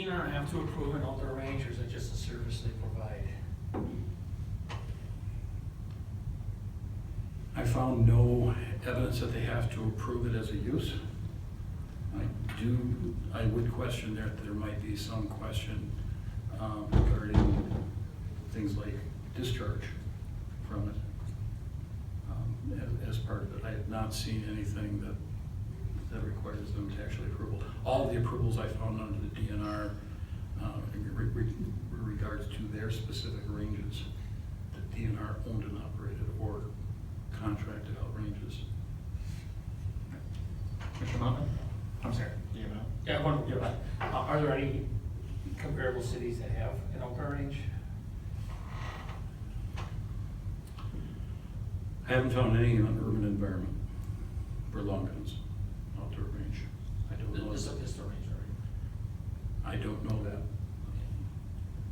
DNR have to approve an outdoor range, or is it just a service they provide? I found no evidence that they have to approve it as a use. I would question that there might be some question regarding things like discharge from it as part of it. I have not seen anything that requires them to actually approval. All of the approvals I found under the DNR in regards to their specific ranges, the DNR owned and operated or contracted out ranges. Mr. Mountain? I'm sorry, do you know? Yeah, are there any comparable cities that have an outdoor range? I haven't found any in an urban environment for long guns, outdoor range. I don't know. This is a pistol range, right? I don't know that.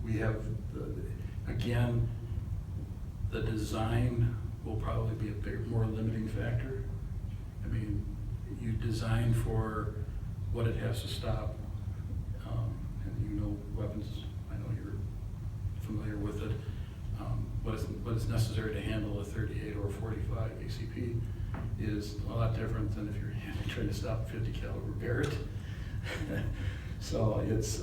We have, again, the design will probably be a bit more limiting factor. I mean, you design for what it has to stop, and you know weapons, I know you're familiar with it. What is necessary to handle a 38 or 45 ACP is a lot different than if you're trying to stop a 50 caliber Barrett. So it's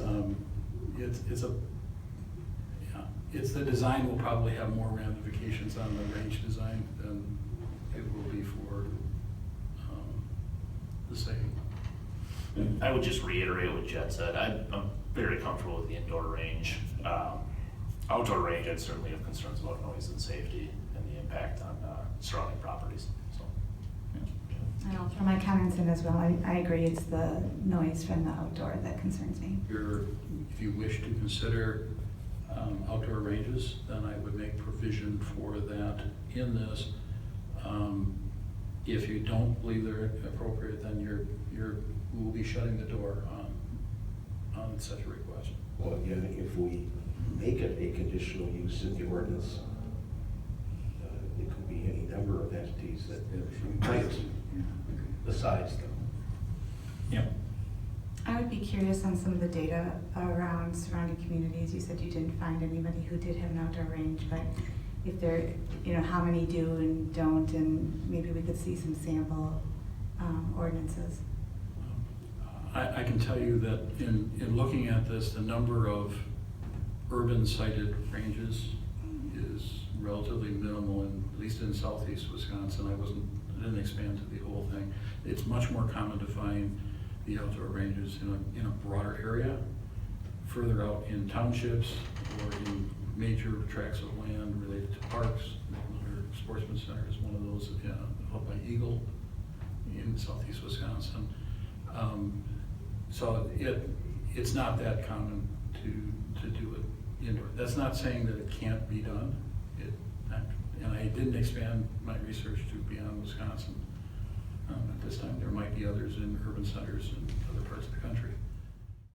the design will probably have more ramifications on the range design than it will be for the same. I would just reiterate what Jed said. I'm very comfortable with the indoor range. Outdoor range, I'd certainly have concerns about noise and safety and the impact on surrounding properties. So, I know, from my comments in as well, I agree, it's the noise from the outdoor that concerns me. If you wish to consider outdoor ranges, then I would make provision for that in this. If you don't believe they're appropriate, then we will be shutting the door on such a request. Well, again, if we make it a conditional use in the ordinance, it could be any number of entities that might besides them. Yep. I would be curious on some of the data around surrounding communities. You said you didn't find anybody who did have an outdoor range, but if there, how many do and don't, and maybe we could see some sample ordinances. I can tell you that in looking at this, the number of urban sited ranges is relatively minimal, at least in southeast Wisconsin. I didn't expand to the whole thing. It's much more common to find the outdoor ranges in a broader area, further out in townships or in major tracts of land related to parks. Sportsman Center is one of those up by Eagle in southeast Wisconsin. So it's not that common to do it indoor. That's not saying that it can't be done. And I didn't expand my research to beyond Wisconsin at this time. There might be others in urban centers in other parts of the country.